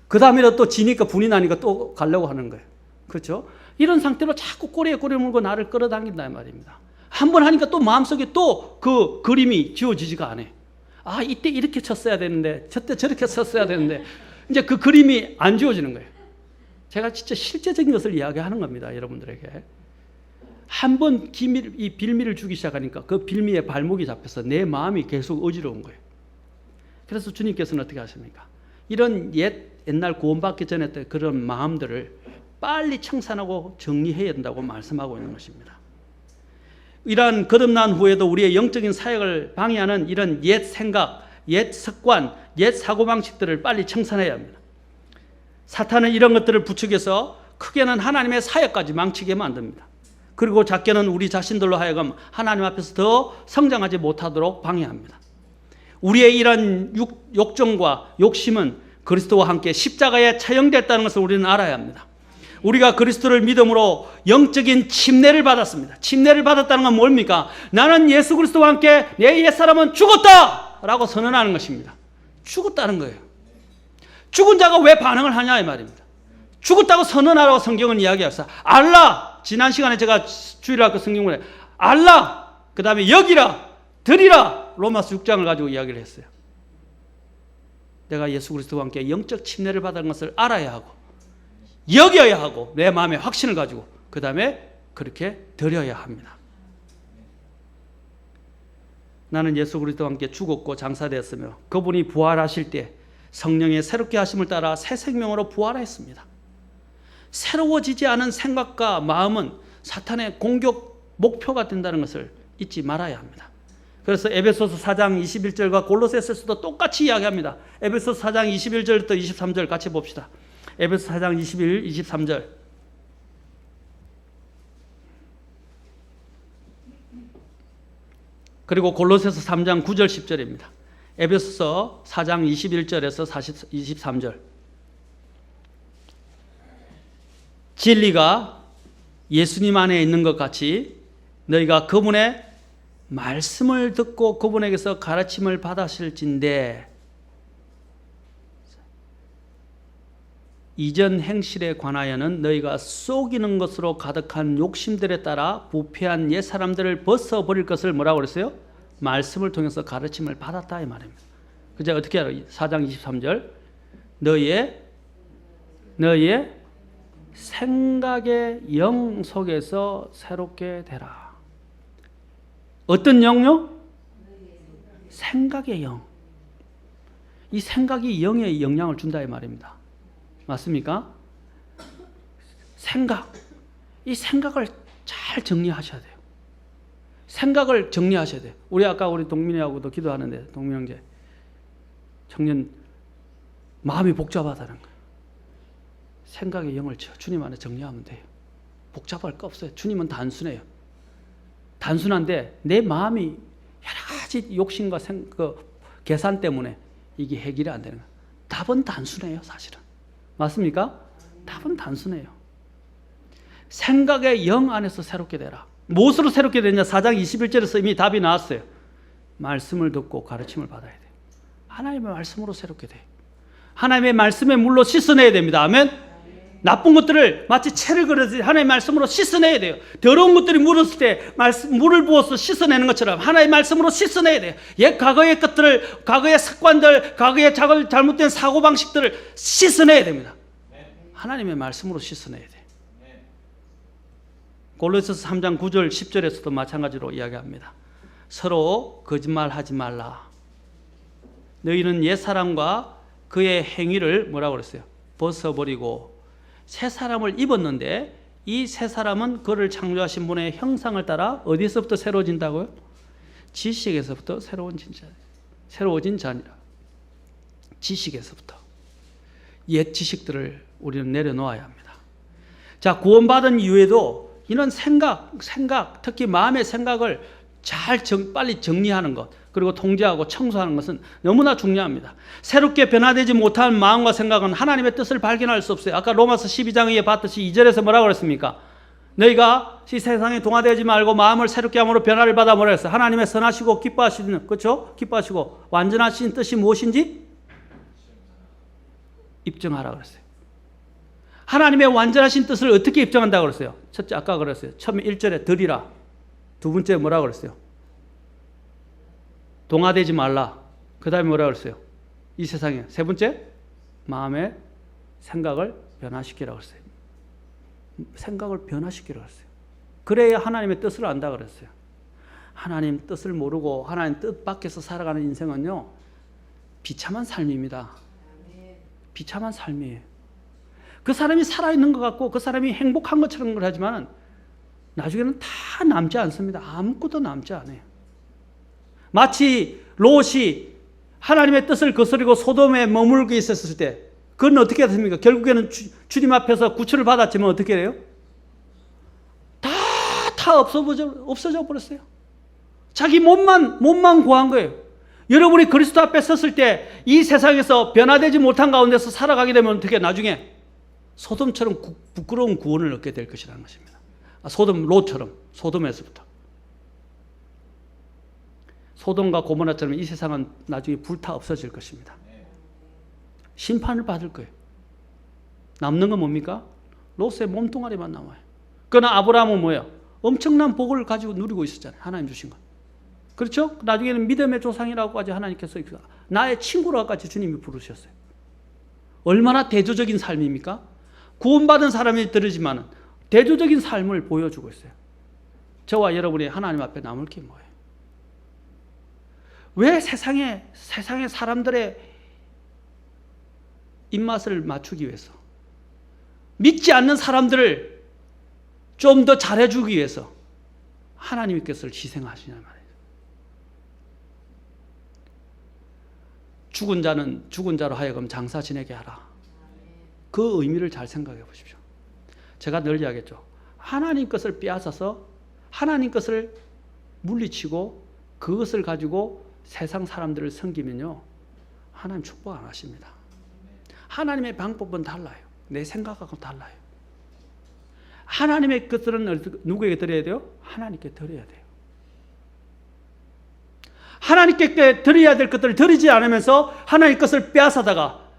그 다음에 또 지니까 분이 나니까 또 가려고 하는 거예요. 그렇죠? 이런 상태로 자꾸 꼬리에 꼬리를 물고 나를 끌어당긴단 말입니다. 한 번 하니까 또 마음속에 또 그 그림이 지워지지가 않아요. 이때 이렇게 쳤어야 되는데 저때 저렇게 쳤어야 되는데 이제 그 그림이 안 지워지는 거예요. 제가 진짜 실제적인 것을 이야기하는 겁니다. 여러분들에게. 한 번 이 빌미를 주기 시작하니까 그 빌미에 발목이 잡혀서 내 마음이 계속 어지러운 거예요. 그래서 주님께서는 어떻게 하십니까? 이런 옛날 구원받기 전에 그런 마음들을 빨리 청산하고 정리해야 된다고 말씀하고 있는 것입니다. 이러한 거듭난 후에도 우리의 영적인 사역을 방해하는 이런 옛 생각, 옛 습관, 옛 사고방식들을 빨리 청산해야 합니다. 사탄은 이런 것들을 부추겨서 크게는 하나님의 사역까지 망치게 만듭니다. 그리고 작게는 우리 자신들로 하여금 하나님 앞에서 더 성장하지 못하도록 방해합니다. 우리의 이런 욕정과 욕심은 그리스도와 함께 십자가에 처형됐다는 것을 우리는 알아야 합니다. 우리가 그리스도를 믿음으로 영적인 침례를 받았습니다. 침례를 받았다는 건 뭡니까? 나는 예수 그리스도와 함께 내 옛사람은 죽었다! 라고 선언하는 것입니다. 죽었다는 거예요. 죽은 자가 왜 반응을 하냐 이 말입니다. 죽었다고 선언하라고 성경은 이야기합니다. 알라! 지난 시간에 제가 주일학교 성경을 알라! 그 다음에 여기라! 드리라! 로마서 6장을 가지고 이야기를 했어요. 내가 예수 그리스도와 함께 영적 침례를 받은 것을 알아야 하고 여겨야 하고 내 마음에 확신을 가지고 그 다음에 그렇게 드려야 합니다. 나는 예수 그리스도와 함께 죽었고 장사되었으며 그분이 부활하실 때 성령의 새롭게 하심을 따라 새 생명으로 부활했습니다. 새로워지지 않은 생각과 마음은 사탄의 공격 목표가 된다는 것을 잊지 말아야 합니다. 그래서 에베소서 4장 21절과 골로새서에서도 똑같이 이야기합니다. 에베소서 4장 21절부터 23절 같이 봅시다. 에베소 4장 21, 23절. 그리고 골로새서 3장 9절 10절입니다. 에베소서 4장 21절에서 23절. 진리가 예수님 안에 있는 것 같이 너희가 그분의 말씀을 듣고 그분에게서 가르침을 받았을진데 이전 행실에 관하여는 너희가 속이는 것으로 가득한 욕심들에 따라 부패한 옛사람들을 벗어버릴 것을 뭐라고 그랬어요? 말씀을 통해서 가르침을 받았다 이 말입니다. 그죠? 어떻게 알아요? 4장 23절 너희의 생각의 영 속에서 새롭게 되라. 어떤 영요? 생각의 영. 이 생각이 영에 영향을 준다 이 말입니다. 맞습니까? 생각. 이 생각을 잘 정리하셔야 돼요. 생각을 정리하셔야 돼요. 아까 우리 동민이하고도 기도하는데 동민 형제 청년 마음이 복잡하다는 거예요. 생각의 영을 주님 안에 정리하면 돼요. 복잡할 거 없어요. 주님은 단순해요. 단순한데 내 마음이 여러 가지 욕심과 계산 때문에 이게 해결이 안 되는 거예요. 답은 단순해요, 사실은. 맞습니까? 답은 단순해요. 생각의 영 안에서 새롭게 되라. 무엇으로 새롭게 되냐? 4장 21절에서 이미 답이 나왔어요. 말씀을 듣고 가르침을 받아야 돼요. 하나님의 말씀으로 새롭게 돼요. 하나님의 말씀에 물로 씻어내야 됩니다. 아멘? 나쁜 것들을 마치 채를 그려서 하나님의 말씀으로 씻어내야 돼요. 더러운 것들이 묻었을 때 물을 부어서 씻어내는 것처럼 하나님의 말씀으로 씻어내야 돼요. 과거의 것들을, 과거의 습관들, 과거의 잘못된 사고방식들을 씻어내야 됩니다. 하나님의 말씀으로 씻어내야 돼요. 골로새서 3장 9절 10절에서도 마찬가지로 이야기합니다. 서로 거짓말하지 말라. 너희는 옛사람과 그의 행위를 뭐라고 그랬어요? 벗어버리고 새 사람을 입었는데 이 새 사람은 그를 창조하신 분의 형상을 따라 어디서부터 새로워진다고요? 지식에서부터 새로워진 자니라. 지식에서부터 옛 지식들을 우리는 내려놓아야 합니다. 자, 구원받은 이후에도 이런 생각, 특히 마음의 생각을 빨리 정리하는 것, 그리고 통제하고 청소하는 것은 너무나 중요합니다. 새롭게 변화되지 못한 마음과 생각은 하나님의 뜻을 발견할 수 없어요. 아까 로마서 12장에 봤듯이 2절에서 뭐라고 그랬습니까? 너희가 이 세상에 동화되지 말고 마음을 새롭게 함으로 변화를 받아 뭐라 했어요? 하나님의 선하시고 기뻐하시는, 그렇죠? 기뻐하시고 완전하신 뜻이 무엇인지 입증하라 그랬어요. 하나님의 완전하신 뜻을 어떻게 입증한다고 그랬어요? 첫째, 아까 그랬어요. 처음에 1절에 드리라. 두 번째 뭐라고 그랬어요? 동화되지 말라. 그 다음에 뭐라고 그랬어요? 이 세상에. 세 번째, 마음의 생각을 변화시키라고 그랬어요. 생각을 변화시키라고 그랬어요. 그래야 하나님의 뜻을 안다 그랬어요. 하나님 뜻을 모르고 하나님 뜻 밖에서 살아가는 인생은요, 비참한 삶입니다. 비참한 삶이에요. 그 사람이 살아있는 것 같고 그 사람이 행복한 것처럼 하지만 나중에는 다 남지 않습니다. 아무것도 남지 않아요. 마치 롯이 하나님의 뜻을 거스르고 소돔에 머물고 있었을 때 그건 어떻게 됐습니까? 결국에는 주님 앞에서 구출을 받았지만 어떻게 돼요? 다 없어져 버렸어요. 자기 몸만 구한 거예요. 여러분이 그리스도 앞에 섰을 때 이 세상에서 변화되지 못한 가운데서 살아가게 되면 어떻게 나중에 소돔처럼 부끄러운 구원을 얻게 될 것이라는 것입니다. 롯처럼 소돔에서부터. 소돔과 고모라처럼 이 세상은 나중에 불타 없어질 것입니다. 심판을 받을 거예요. 남는 건 뭡니까? 롯의 몸뚱아리만 남아요. 그러나 아브라함은 뭐예요? 엄청난 복을 가지고 누리고 있었잖아요. 하나님 주신 것. 그렇죠? 나중에는 믿음의 조상이라고까지 하나님께서 나의 친구라고까지 주님이 부르셨어요. 얼마나 대조적인 삶입니까? 구원받은 사람이 들으지만 대조적인 삶을 보여주고 있어요. 저와 여러분이 하나님 앞에 남을 게 뭐예요? 왜 세상에 사람들의 입맛을 맞추기 위해서, 믿지 않는 사람들을 좀 더 잘해주기 위해서 하나님께서 희생하시냐 말이에요. 죽은 자는 죽은 자로 하여금 장사 지내게 하라. 그 의미를 잘 생각해 보십시오. 제가 늘 이야기했죠. 하나님 것을 빼앗아서 하나님 것을 물리치고 그것을 가지고 세상 사람들을 섬기면요, 하나님 축복 안 하십니다. 하나님의 방법은 달라요. 내 생각하고 달라요. 하나님의 것들은 누구에게 드려야 돼요? 하나님께 드려야 돼요. 하나님께 드려야 될 것들을 드리지 않으면서 하나님 것을 빼앗아다가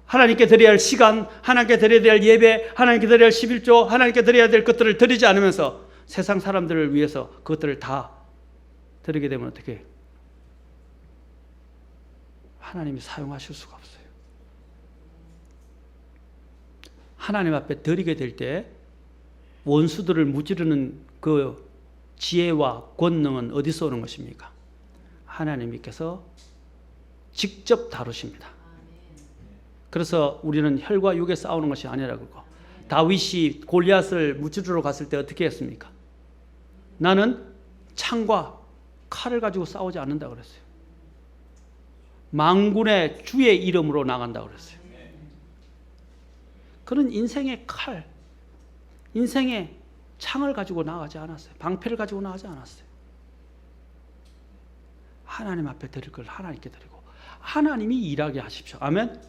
하나님께 드려야 할 시간, 하나님께 드려야 될 예배, 하나님께 드려야 할 11조, 하나님께 드려야 될 것들을 드리지 않으면서 세상 사람들을 위해서 그것들을 다 드리게 되면 어떻게 해요? 하나님이 사용하실 수가 없어요. 하나님 앞에 드리게 될 때 원수들을 무찌르는 그 지혜와 권능은 어디서 오는 것입니까? 하나님께서 직접 다루십니다. 그래서 우리는 혈과 육에 싸우는 것이 아니라고 그러고, 다윗이 골리앗을 무찌르러 갔을 때 어떻게 했습니까? 나는 창과 칼을 가지고 싸우지 않는다 그랬어요. 만군의 주의 이름으로 나간다 그랬어요. 그런 인생의 칼, 인생의 창을 가지고 나가지 않았어요. 방패를 가지고 나가지 않았어요. 하나님 앞에 드릴 걸 하나님께 드리고 하나님이 일하게 하십시오. 아멘.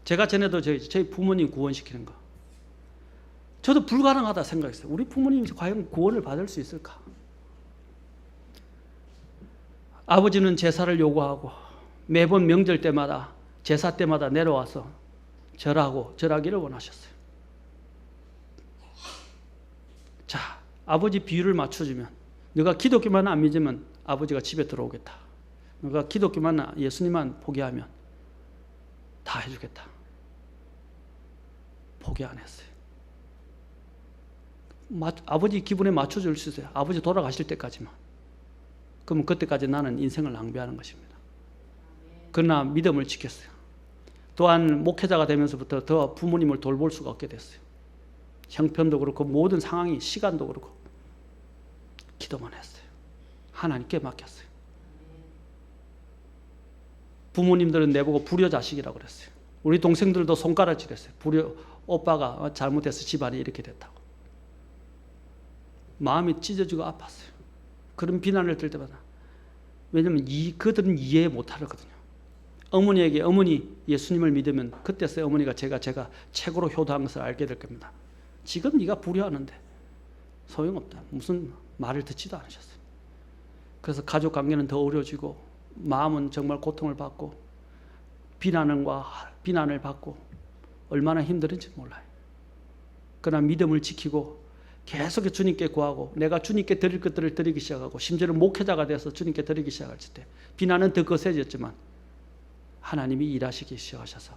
제가 전에도 저희 부모님 구원시키는 거, 저도 불가능하다 생각했어요. 우리 부모님이 과연 구원을 받을 수 있을까? 아버지는 제사를 요구하고 매번 명절 때마다 제사 때마다 내려와서 절하기를 원하셨어요. 자, 아버지 비유를 맞춰주면, 너가 기독교만 안 믿으면 아버지가 집에 들어오겠다. 너가 기독교만, 예수님만 포기하면 다 해주겠다. 포기 안 했어요. 아버지 기분에 맞춰줄 수 있어요. 아버지 돌아가실 때까지만. 그럼 그때까지 나는 인생을 낭비하는 것입니다. 그러나 믿음을 지켰어요. 또한 목회자가 되면서부터 더 부모님을 돌볼 수가 없게 됐어요. 형편도 그렇고 모든 상황이, 시간도 그렇고 기도만 했어요. 하나님께 맡겼어요. 부모님들은 내보고 불효자식이라고 그랬어요. 우리 동생들도 손가락질했어요. 오빠가 잘못해서 집안이 이렇게 됐다고. 마음이 찢어지고 아팠어요. 그런 비난을 들 때마다. 왜냐하면 그들은 이해 못하거든요. 어머니에게, 어머니 예수님을 믿으면 그때서야 어머니가 제가 최고로 효도한 것을 알게 될 겁니다. 지금 네가 불효하는데 소용없다. 무슨 말을 듣지도 않으셨어요. 그래서 가족 관계는 더 어려워지고 마음은 정말 고통을 받고 비난을 받고 얼마나 힘들은지 몰라요. 그러나 믿음을 지키고 계속 주님께 구하고 내가 주님께 드릴 것들을 드리기 시작하고 심지어는 목회자가 돼서 주님께 드리기 시작할 때 비난은 더 거세졌지만 하나님이 일하시기 시작하셔서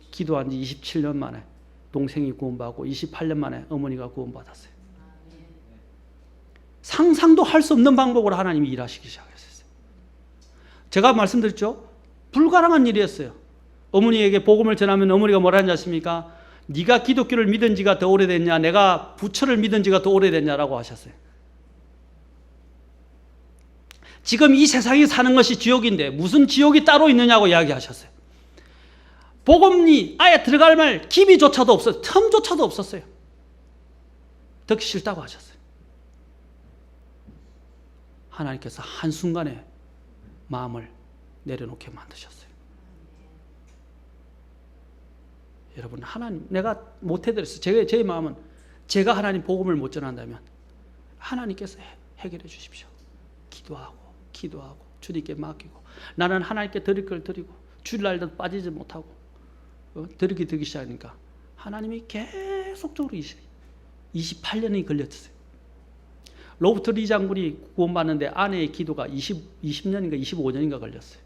기도한 지 27년 만에 동생이 구원받고 28년 만에 어머니가 구원받았어요. 상상도 할 수 없는 방법으로 하나님이 일하시기 시작했어요. 제가 말씀드렸죠. 불가능한 일이었어요. 어머니에게 복음을 전하면 어머니가 뭐라 하는지 아십니까? 네가 기독교를 믿은 지가 더 오래됐냐, 내가 부처를 믿은 지가 더 오래됐냐라고 하셨어요. 지금 이 세상에 사는 것이 지옥인데 무슨 지옥이 따로 있느냐고 이야기하셨어요. 복음이 아예 들어갈 말 기미조차도 없었어요. 틈조차도 없었어요. 듣기 싫다고 하셨어요. 하나님께서 한순간에 마음을 내려놓게 만드셨어요. 여러분, 하나님, 내가 못해드렸어요. 제 마음은 제가 하나님 복음을 못 전한다면 하나님께서 해결해 주십시오. 기도하고 주님께 맡기고 나는 하나님께 드릴 걸 드리고 주일날도 빠지지 못하고 드리기 시작하니까 하나님이 계속적으로 28년이 걸렸어요. 로버트 리 장군이 구원받는데 아내의 기도가 20년인가 25년인가 걸렸어요.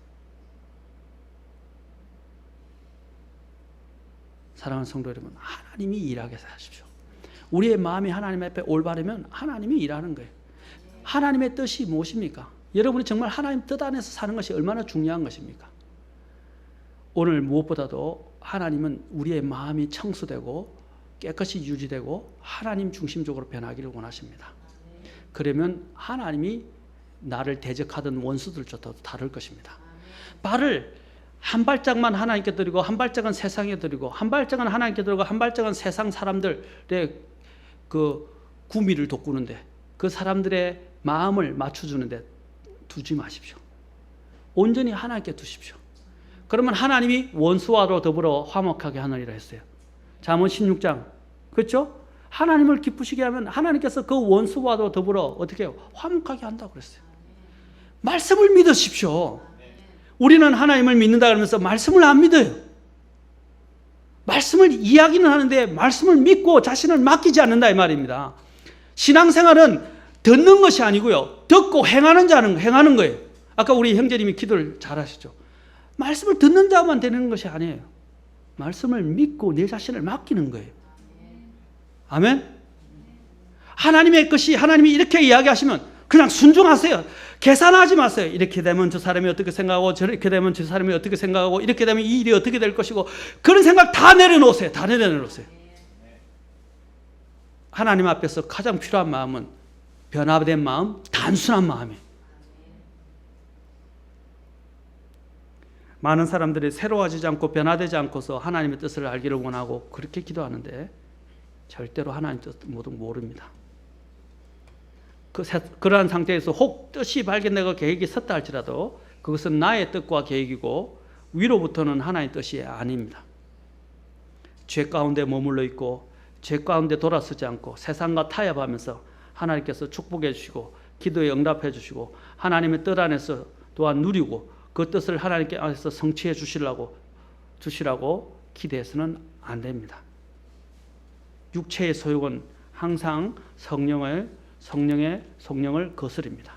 사랑하는 성도 여러분, 하나님이 일하게 하십시오. 우리의 마음이 하나님 앞에 올바르면 하나님이 일하는 거예요. 하나님의 뜻이 무엇입니까? 여러분이 정말 하나님 뜻 안에서 사는 것이 얼마나 중요한 것입니까? 오늘 무엇보다도 하나님은 우리의 마음이 청소되고 깨끗이 유지되고 하나님 중심적으로 변하기를 원하십니다. 그러면 하나님이 나를 대적하던 원수들조차도 다를 것입니다. 발을 한 발짝만 하나님께 드리고 한 발짝은 세상에 드리고 한 발짝은 하나님께 드리고 한 발짝은 세상 사람들의 그 구미를 돋구는데 그 사람들의 마음을 맞춰주는데 두지 마십시오. 온전히 하나님께 두십시오. 그러면 하나님이 원수와도 더불어 화목하게 하느니라 했어요. 잠언 16장. 그렇죠? 하나님을 기쁘시게 하면 하나님께서 그 원수와도 더불어 어떻게 해요? 화목하게 한다고 그랬어요. 말씀을 믿으십시오. 우리는 하나님을 믿는다 그러면서 말씀을 안 믿어요. 말씀을 이야기는 하는데 말씀을 믿고 자신을 맡기지 않는다 이 말입니다. 신앙생활은 듣는 것이 아니고요. 듣고 행하는 자는 행하는 거예요. 아까 우리 형제님이 기도를 잘하시죠. 말씀을 듣는 자만 되는 것이 아니에요. 말씀을 믿고 내 자신을 맡기는 거예요. 아멘? 하나님의 것이 하나님이 이렇게 이야기하시면 그냥 순종하세요. 계산하지 마세요. 이렇게 되면 저 사람이 어떻게 생각하고 저렇게 되면 저 사람이 어떻게 생각하고 이렇게 되면 이 일이 어떻게 될 것이고 그런 생각 다 내려놓으세요. 다 내려놓으세요. 하나님 앞에서 가장 필요한 마음은 변화된 마음, 단순한 마음이에요. 많은 사람들이 새로워지지 않고 변화되지 않고서 하나님의 뜻을 알기를 원하고 그렇게 기도하는데 절대로 하나님 뜻 모릅니다. 그러한 상태에서 혹 뜻이 발견되고 계획이 섰다 할지라도 그것은 나의 뜻과 계획이고 위로부터는 하나님의 뜻이 아닙니다. 죄 가운데 머물러 있고 죄 가운데 돌아서지 않고 세상과 타협하면서 하나님께서 축복해 주시고 기도에 응답해 주시고 하나님의 뜻 안에서 또한 누리고 그 뜻을 하나님께 안에서 성취해 주시라고 기대해서는 안 됩니다. 육체의 소욕은 항상 성령의 거스립니다.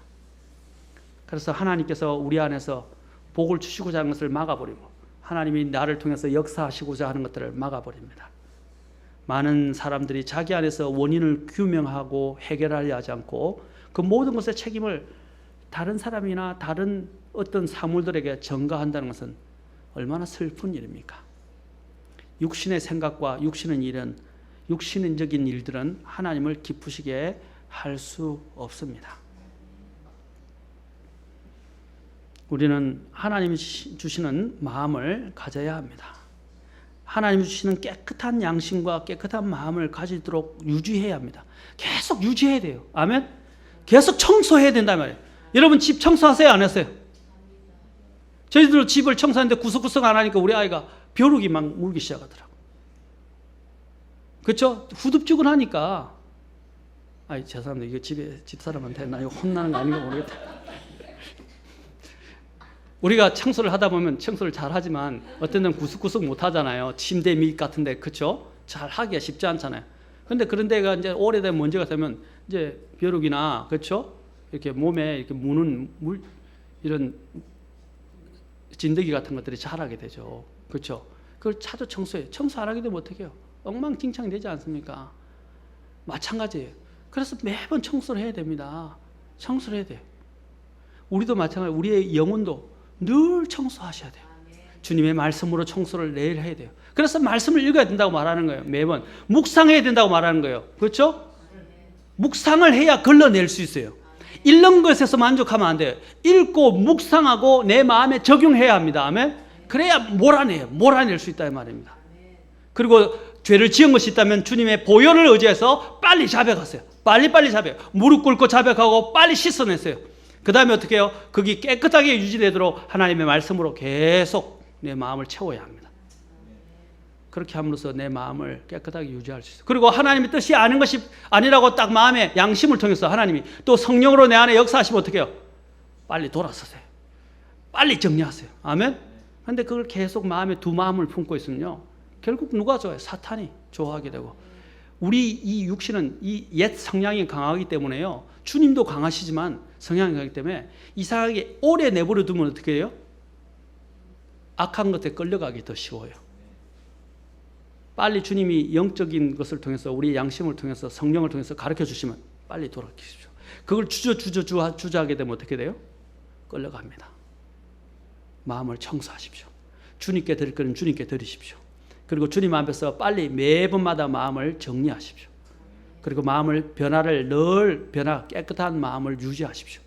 그래서 하나님께서 우리 안에서 복을 주시고자 하는 것을 막아버리고 하나님이 나를 통해서 역사하시고자 하는 것들을 막아버립니다. 많은 사람들이 자기 안에서 원인을 규명하고 해결하려 하지 않고 그 모든 것의 책임을 다른 사람이나 다른 어떤 사물들에게 전가한다는 것은 얼마나 슬픈 일입니까? 육신의 생각과 육신적인 일들은 하나님을 기쁘시게 할 수 없습니다. 우리는 하나님이 주시는 마음을 가져야 합니다. 하나님이 주시는 깨끗한 양심과 깨끗한 마음을 가지도록 유지해야 합니다. 계속 유지해야 돼요. 아멘? 계속 청소해야 된단 말이에요. 여러분 집 청소하세요? 안 하세요? 저희들 집을 청소하는데 구석구석 안 하니까 우리 아이가 벼룩이 막 물기 시작하더라고요. 그렇죠? 후덥지근하니까 죄송합니다. 이거 집사람한테 나 이거 혼나는 거 아닌가 모르겠다. 우리가 청소를 하다 보면 청소를 잘 하지만 어떤 데는 구석구석 못 하잖아요. 침대 밑 같은 데, 그렇죠? 잘 하기가 쉽지 않잖아요. 근데 그런 데가 이제 오래된 먼지가 되면 이제 벼룩이나, 그렇죠? 이렇게 몸에 이렇게 무는 이런 진드기 같은 것들이 자라게 되죠. 그렇죠? 그걸 자주 청소해요. 청소 안 하게 되면 어떻게 해요? 엉망진창이 되지 않습니까? 마찬가지예요. 그래서 매번 청소를 해야 됩니다. 청소를 해야 돼요. 우리도 마찬가지로 우리의 영혼도 늘 청소하셔야 돼요. 주님의 말씀으로 청소를 매일 해야 돼요. 그래서 말씀을 읽어야 된다고 말하는 거예요. 매번 묵상해야 된다고 말하는 거예요. 그렇죠? 묵상을 해야 걸러낼 수 있어요. 읽는 것에서 만족하면 안 돼요. 읽고 묵상하고 내 마음에 적용해야 합니다. 아멘? 그래야 몰아낼 수 있다 이 말입니다. 그리고 죄를 지은 것이 있다면 주님의 보혈을 의지해서 빨리 자백하세요. 빨리 자백. 무릎 꿇고 자백하고 빨리 씻어내세요. 그 다음에 어떻게 해요? 거기 깨끗하게 유지되도록 하나님의 말씀으로 계속 내 마음을 채워야 합니다. 그렇게 함으로써 내 마음을 깨끗하게 유지할 수 있어요. 그리고 하나님의 뜻이 아닌 것이 아니라고 딱 마음의 양심을 통해서 하나님이 또 성령으로 내 안에 역사하시면 어떻게 해요? 빨리 돌아서세요. 빨리 정리하세요. 아멘? 그런데 그걸 계속 마음에 두 마음을 품고 있으면요, 결국 누가 좋아요? 사탄이 좋아하게 되고, 우리 이 육신은 이 옛 성향이 강하기 때문에요, 주님도 강하시지만 성향이 강하기 때문에 이상하게 오래 내버려 두면 어떻게 해요? 악한 것에 끌려가기 더 쉬워요. 빨리 주님이 영적인 것을 통해서 우리 양심을 통해서 성령을 통해서 가르쳐 주시면 빨리 돌아가십시오. 그걸 주저하게 되면 어떻게 돼요? 끌려갑니다. 마음을 청소하십시오. 주님께 드릴 거는 주님께 드리십시오. 그리고 주님 앞에서 빨리 매번마다 마음을 정리하십시오. 그리고 마음을 늘 깨끗한 마음을 유지하십시오.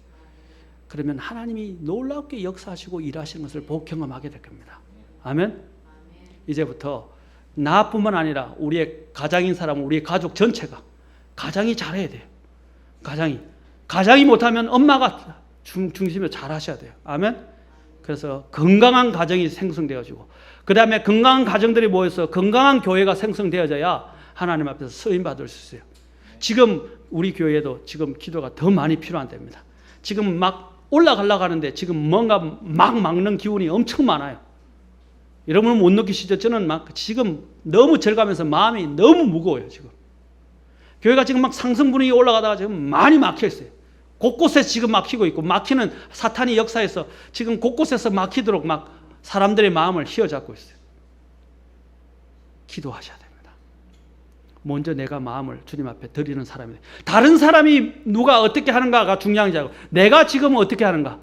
그러면 하나님이 놀랍게 역사하시고 일하시는 것을 복 경험하게 될 겁니다. 아멘. 이제부터 나뿐만 아니라 우리의 가장인 사람, 우리의 가족 전체가 가장이 잘해야 돼요. 가장이 못하면 엄마가 중심에 잘하셔야 돼요. 아멘. 그래서 건강한 가정이 생성되어지고, 그 다음에 건강한 가정들이 모여서 건강한 교회가 생성되어져야 하나님 앞에서 쓰임 받을 수 있어요. 지금 우리 교회도 지금 기도가 더 많이 필요한 때입니다. 지금 막 올라가려고 하는데 지금 뭔가 막 막는 기운이 엄청 많아요. 여러분은 못 느끼시죠? 저는 막 지금 너무 절감해서 마음이 너무 무거워요. 지금 교회가 지금 막 상승 분위기 올라가다가 지금 많이 막혀 있어요. 곳곳에 지금 막히고 있고, 막히는 사탄이 역사에서 지금 곳곳에서 막히도록 막 사람들의 마음을 휘어잡고 있어요. 기도하셔야 됩니다. 먼저 내가 마음을 주님 앞에 드리는 사람이에요. 다른 사람이 누가 어떻게 하는가가 중요한 게 아니고 내가 지금 어떻게 하는가.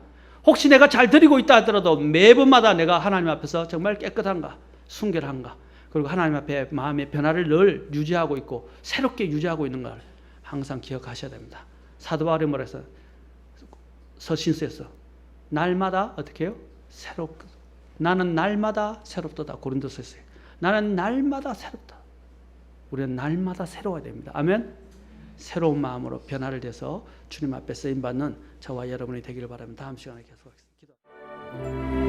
혹시 내가 잘 드리고 있다 하더라도 매번마다 내가 하나님 앞에서 정말 깨끗한가, 순결한가, 그리고 하나님 앞에 마음의 변화를 늘 유지하고 있고 새롭게 유지하고 있는 걸 항상 기억하셔야 됩니다. 사도 바울이 뭐라 해서 서신서에서 날마다 어떻게 해요? 나는 날마다 새롭도다. 고린도서에서 나는 날마다 새롭다. 우리는 날마다 새로워야 됩니다. 아멘. 새로운 마음으로 변화를 돼서 주님 앞에 쓰임받는 저와 여러분이 되기를 바랍니다. 다음 시간에 계속하겠습니다. 기도.